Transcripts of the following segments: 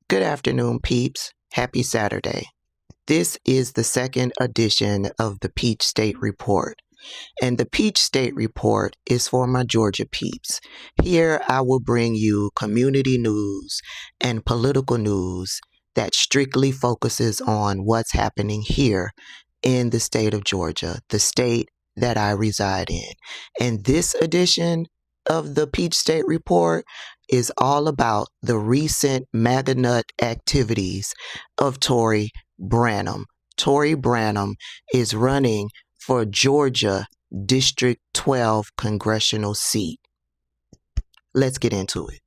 Good afternoon, peeps. Happy Saturday. This is the second edition of the Peach State Report. And the Peach State Report is for my Georgia peeps. Here I will bring you community news and political news that strictly focuses on what's happening here in the state of Georgia, the state that I reside in. And this edition of the Peach State Report is all about the recent MAGA nut activities of Tori Branum. Tori Branum is running for Georgia District 12 congressional seat. Let's get into it.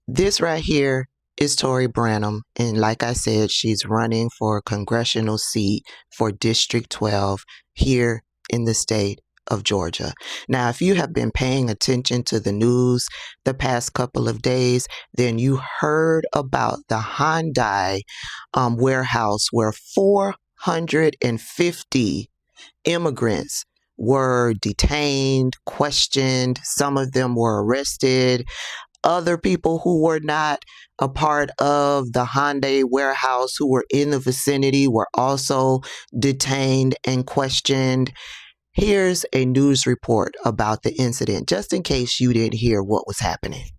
This right here is Tori Branum, and like I said, she's running for a congressional seat for District 12 here in the state of Georgia. Now, if you have been paying attention to the news the past couple of days, then you heard about the Hyundai warehouse where 450 immigrants were detained, questioned. Some of them were arrested. Other people who were not a part of the Hyundai warehouse who were in the vicinity were also detained and questioned. Here's a news report about the incident, just in case you didn't hear what was happening.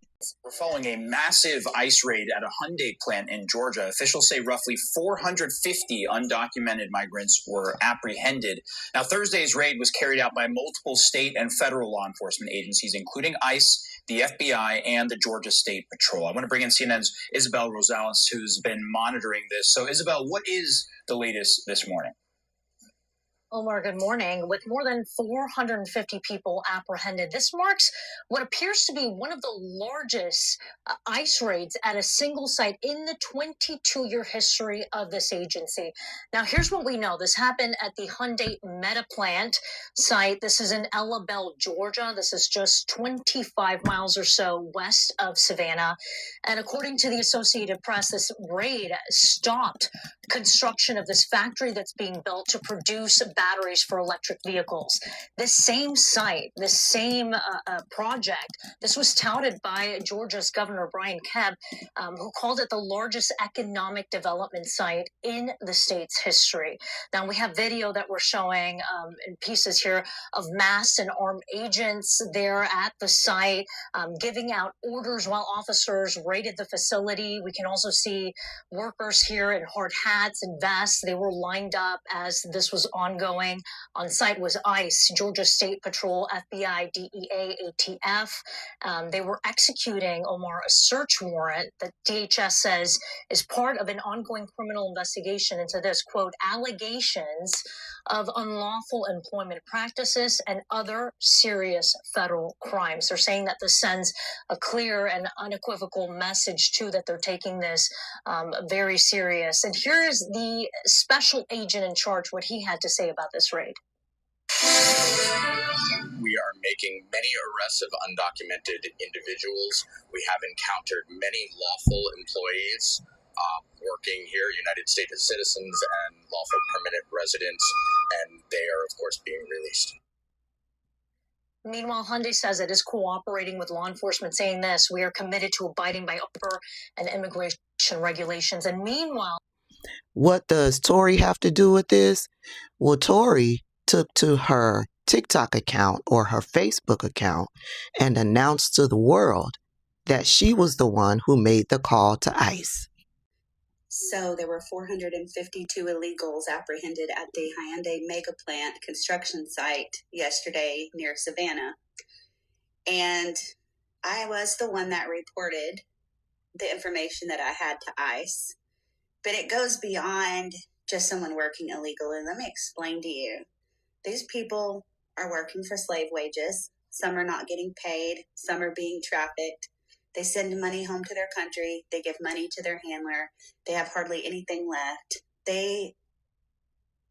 We're following a massive ICE raid at a Hyundai plant in Georgia. Officials say roughly 450 undocumented migrants were apprehended. Now, Thursday's raid was carried out by multiple state and federal law enforcement agencies, including ICE, the FBI, and the Georgia State Patrol. I want to bring in CNN's Isabel Rosales, who's been monitoring this. So, Isabel, what is the latest this morning? Omar, good morning. With more than 450 people apprehended, this marks what appears to be one of the largest ICE raids at a single site in the 22-year history of this agency. Now, here's what we know. This happened at the Hyundai Meta Plant site. This is in Ella Belle, Georgia. This is just 25 miles or so west of Savannah. And according to the Associated Press, this raid stopped construction of this factory that's being built to produce batteries for electric vehicles. This same site, this same project, this was touted by Georgia's Governor Brian Kemp, who called it the largest economic development site in the state's history. Now, we have video that we're showing in pieces here of masked and armed agents there at the site, giving out orders while officers raided the facility. We can also see workers here in hard hats and vests. They were lined up as this was ongoing. On site was ICE, Georgia State Patrol, FBI, DEA, ATF. They were executing, Omar, a search warrant that DHS says is part of an ongoing criminal investigation into this, quote, allegations of unlawful employment practices and other serious federal crimes. They're saying that this sends a clear and unequivocal message, too, that they're taking this very serious. And here's the special agent in charge, what he had to say about this raid. We are making many arrests of undocumented individuals. We have encountered many lawful employees working here, United States citizens and lawful permanent residents, and they are, of course, being released. Meanwhile, Hyundai says it is cooperating with law enforcement, saying this: we are committed to abiding by labor and immigration regulations. And meanwhile, what does Tori have to do with this? Well, Tori took to her TikTok account or her Facebook account and announced to the world that she was the one who made the call to ICE. So there were 452 illegals apprehended at the Hyundai mega plant construction site yesterday near Savannah. And I was the one that reported the information that I had to ICE. But it goes beyond just someone working illegally. Let me explain to you. These people are working for slave wages. Some are not getting paid. Some are being trafficked. They send money home to their country. They give money to their handler. They have hardly anything left. They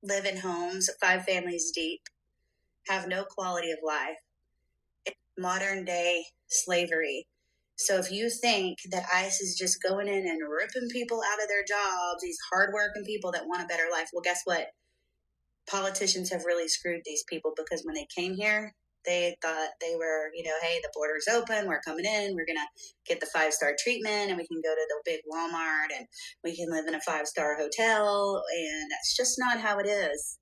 live in homes 5 families deep, have no quality of life. It's modern day slavery. So if you think that ICE is just going in and ripping people out of their jobs, these hardworking people that want a better life, well, guess what? Politicians have really screwed these people, because when they came here, They thought they were, hey, the border's open, we're coming in, we're going to get the 5-star treatment, and we can go to the big Walmart, and we can live in a 5-star hotel, and that's just not how it is.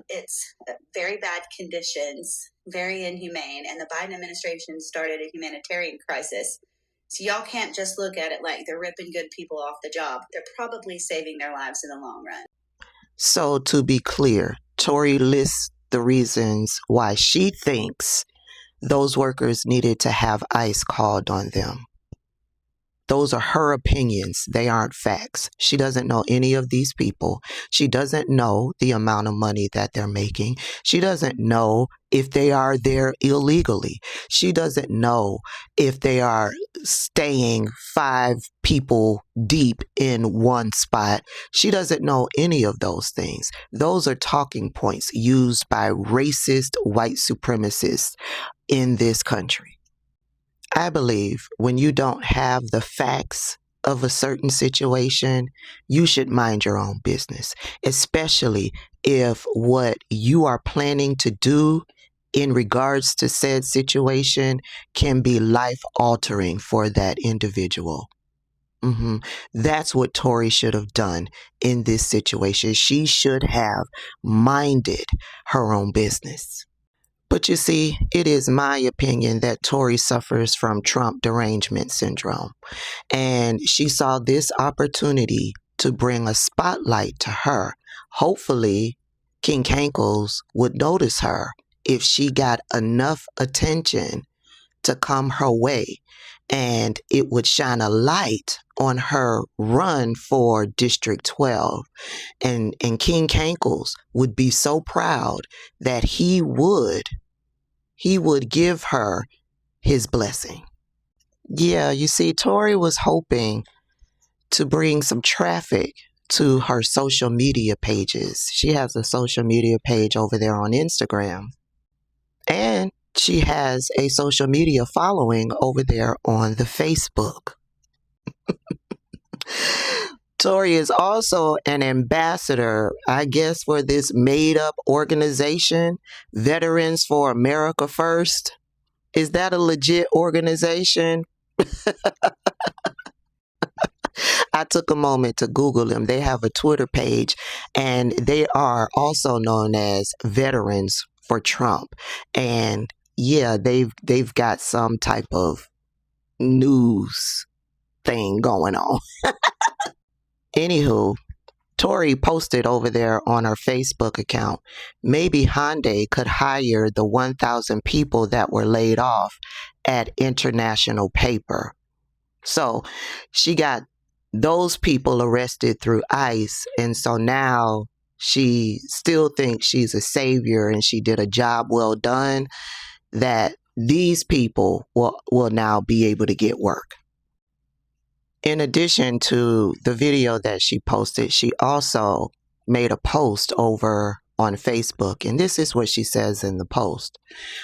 It's very bad conditions, very inhumane, and the Biden administration started a humanitarian crisis. So y'all can't just look at it like they're ripping good people off the job. They're probably saving their lives in the long run. So to be clear, Tori lists the reasons why she thinks those workers needed to have ICE called on them. Those are her opinions. They aren't facts. She doesn't know any of these people. She doesn't know the amount of money that they're making. She doesn't know if they are there illegally. She doesn't know if they are staying 5 people deep in one spot. She doesn't know any of those things. Those are talking points used by racist white supremacists in this country. I believe when you don't have the facts of a certain situation, you should mind your own business, especially if what you are planning to do in regards to said situation can be life-altering for that individual. That's what Tori should have done in this situation. She should have minded her own business. But you see, it is my opinion that Tori suffers from Trump derangement syndrome. And she saw this opportunity to bring a spotlight to her. Hopefully, King Cankles would notice her if she got enough attention to come her way. And it would shine a light on her run for District 12. And King Cankles would be so proud that he would give her his blessing. Yeah, you see, Tori was hoping to bring some traffic to her social media pages. She has a social media page over there on Instagram. And she has a social media following over there on the Facebook. Tori is also an ambassador, I guess, for this made-up organization, Veterans for America First. Is that a legit organization? I took a moment to Google them. They have a Twitter page, and they are also known as Veterans for Trump. And yeah, they've got some type of news thing going on. Anywho, Tori posted over there on her Facebook account, maybe Hyundai could hire the 1,000 people that were laid off at International Paper. So she got those people arrested through ICE, and so now she still thinks she's a savior and she did a job well done, that these people will now be able to get work. In addition to the video that she posted, she also made a post over on Facebook, and this is what she says in the post.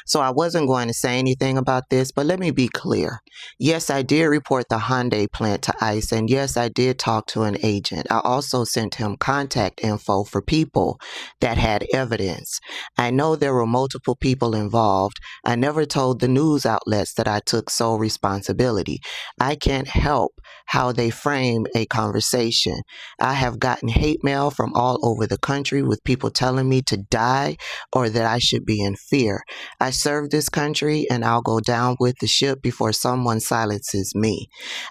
So I wasn't going to say anything about this, but let me be clear. Yes, I did report the Hyundai plant to ICE, and yes, I did talk to an agent. I also sent him contact info for people that had evidence. I know there were multiple people involved. I never told the news outlets that I took sole responsibility. I can't help how they frame a conversation. I have gotten hate mail from all over the country with people telling me to die or that I should be in fear. I serve this country and I'll go down with the ship before someone silences me.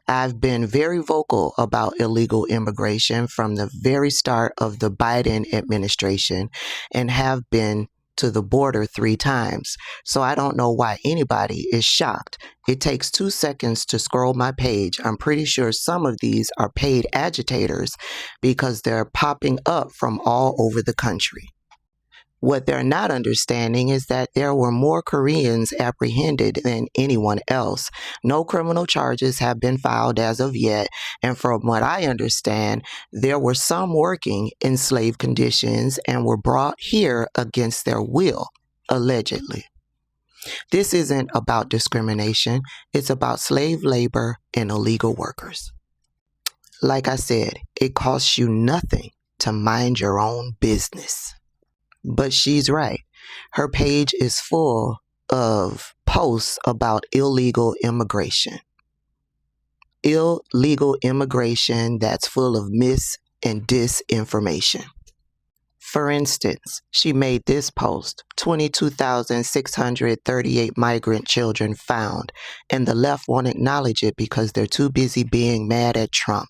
I've been very vocal about illegal immigration from the very start of the Biden administration and have been to the border 3 times. So I don't know why anybody is shocked. It takes 2 seconds to scroll my page. I'm pretty sure some of these are paid agitators because they're popping up from all over the country. What they're not understanding is that there were more Koreans apprehended than anyone else. No criminal charges have been filed as of yet, and from what I understand, there were some working in slave conditions and were brought here against their will, allegedly. This isn't about discrimination. It's about slave labor and illegal workers. Like I said, it costs you nothing to mind your own business. But she's right. Her page is full of posts about illegal immigration. Illegal immigration that's full of mis- and disinformation. For instance, she made this post, 22,638 migrant children found, and the left won't acknowledge it because they're too busy being mad at Trump.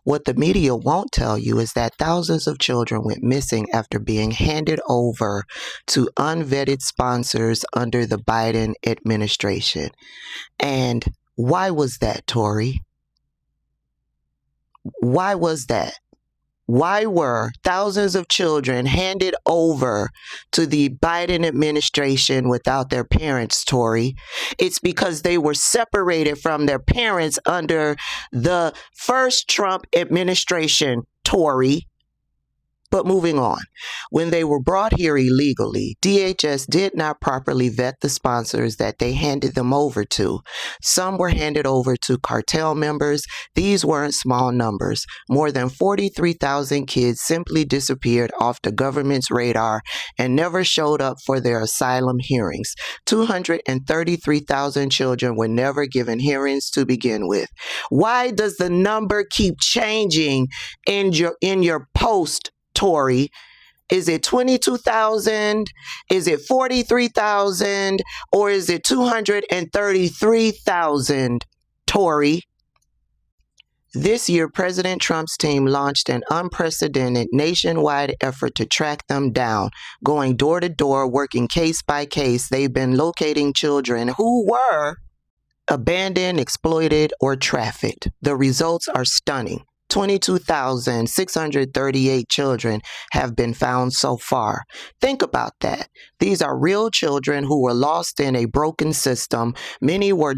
What the media won't tell you is that thousands of children went missing after being handed over to unvetted sponsors under the Biden administration. And why was that, Tori? Why was that? Why were thousands of children handed over to the Biden administration without their parents, Tori? It's because they were separated from their parents under the first Trump administration, Tori. But moving on, when they were brought here illegally, DHS did not properly vet the sponsors that they handed them over to. Some were handed over to cartel members. These weren't small numbers. More than 43,000 kids simply disappeared off the government's radar and never showed up for their asylum hearings. 233,000 children were never given hearings to begin with. Why does the number keep changing in your post, Tori? Is it 22,000? Is it 43,000? Or is it 233,000, Tori? This year, President Trump's team launched an unprecedented nationwide effort to track them down, going door to door, working case by case. They've been locating children who were abandoned, exploited, or trafficked. The results are stunning. 22,638 children have been found so far. Think about that. These are real children who were lost in a broken system. Many were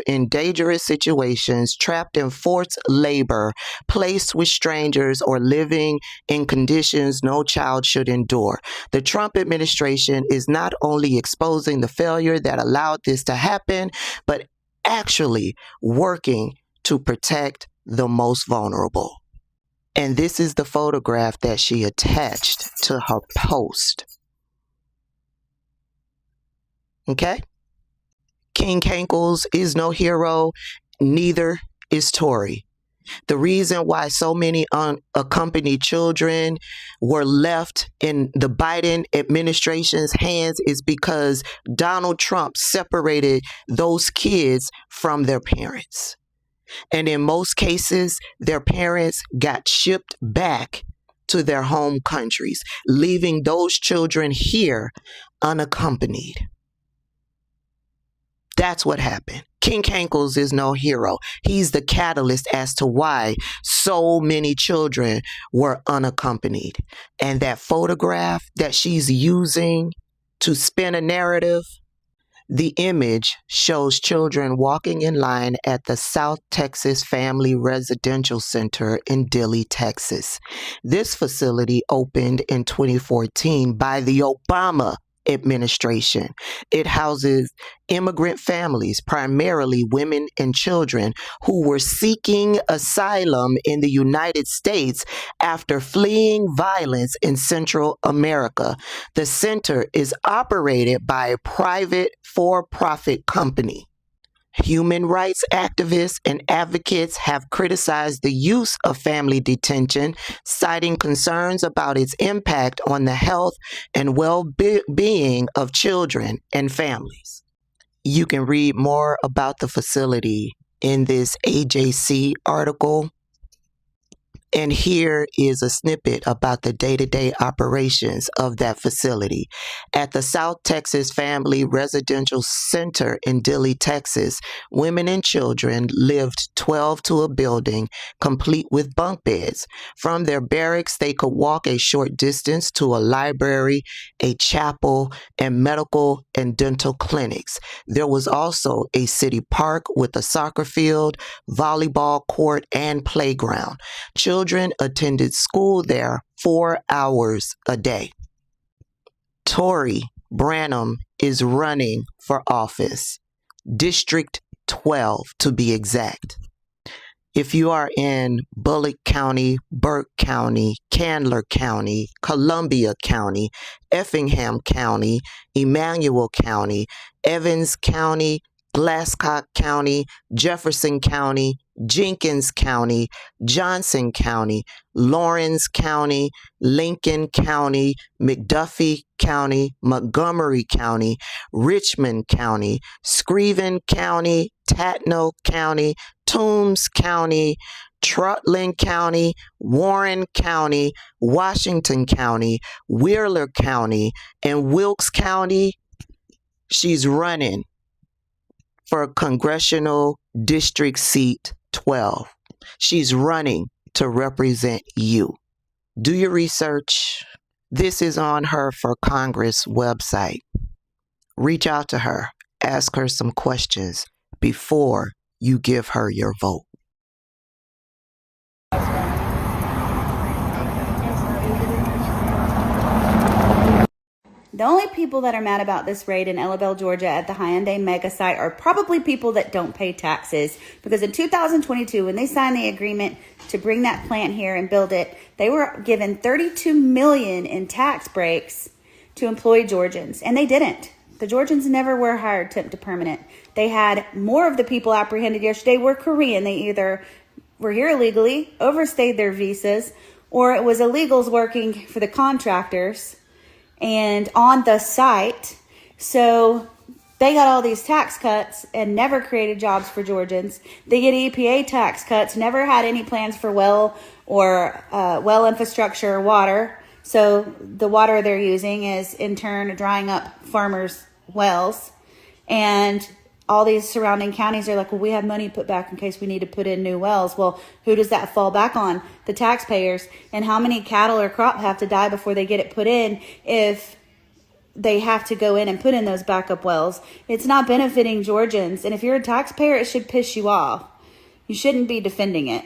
in dangerous situations, trapped in forced labor, placed with strangers, or living in conditions no child should endure. The Trump administration is not only exposing the failure that allowed this to happen, but actually working to protect the most vulnerable. And this is the photograph that she attached to her post. Okay? King Cankles is no hero, neither is Tori. The reason why so many unaccompanied children were left in the Biden administration's hands is because Donald Trump separated those kids from their parents. And in most cases, their parents got shipped back to their home countries, leaving those children here unaccompanied. That's what happened. King Cankles is no hero. He's the catalyst as to why so many children were unaccompanied. And that photograph that she's using to spin a narrative, the image shows children walking in line at the South Texas Family Residential Center in Dilley, Texas. This facility opened in 2014 by the Obama administration. It houses immigrant families, primarily women and children, who were seeking asylum in the United States after fleeing violence in Central America. The center is operated by a private for-profit company. Human rights activists and advocates have criticized the use of family detention, citing concerns about its impact on the health and well-being of children and families. You can read more about the facility in this AJC article. And here is a snippet about the day-to-day operations of that facility. At the South Texas Family Residential Center in Dilley, Texas, women and children lived 12 to a building, complete with bunk beds. From their barracks, they could walk a short distance to a library, a chapel, and medical and dental clinics. There was also a city park with a soccer field, volleyball court, and playground. Children attended school there 4 hours a day. Tori Branum is running for office, District 12 to be exact. If you are in Bullock County, Burke County, Candler County, Columbia County, Effingham County, Emmanuel County, Evans County, Glasscock County, Jefferson County, Jenkins County, Johnson County, Lawrence County, Lincoln County, McDuffie County, Montgomery County, Richmond County, Screven County, Tatnall County, Toombs County, Trutland County, Warren County, Washington County, Wheeler County, and Wilkes County, she's running for Congressional District Seat 12. She's running to represent you. Do your research. This is on her for Congress website. Reach out to her. Ask her some questions before you give her your vote. The only people that are mad about this raid in Ellaville, Georgia at the Hyundai mega site are probably people that don't pay taxes. Because in 2022, when they signed the agreement to bring that plant here and build it, they were given $32 million in tax breaks to employ Georgians. And they didn't. The Georgians never were hired temp to permanent. They had more of the people apprehended yesterday were Korean. They either were here illegally, overstayed their visas, or it was illegals working for the contractors and on the site. So they got all these tax cuts and never created jobs for Georgians. They get EPA tax cuts, never had any plans for well infrastructure or water. So the water they're using is in turn drying up farmers' wells. And all these surrounding counties are like, well, we have money put back in case we need to put in new wells. Well, who does that fall back on? The taxpayers. And how many cattle or crop have to die before they get it put in if they have to go in and put in those backup wells? It's not benefiting Georgians. And if you're a taxpayer, it should piss you off. You shouldn't be defending it.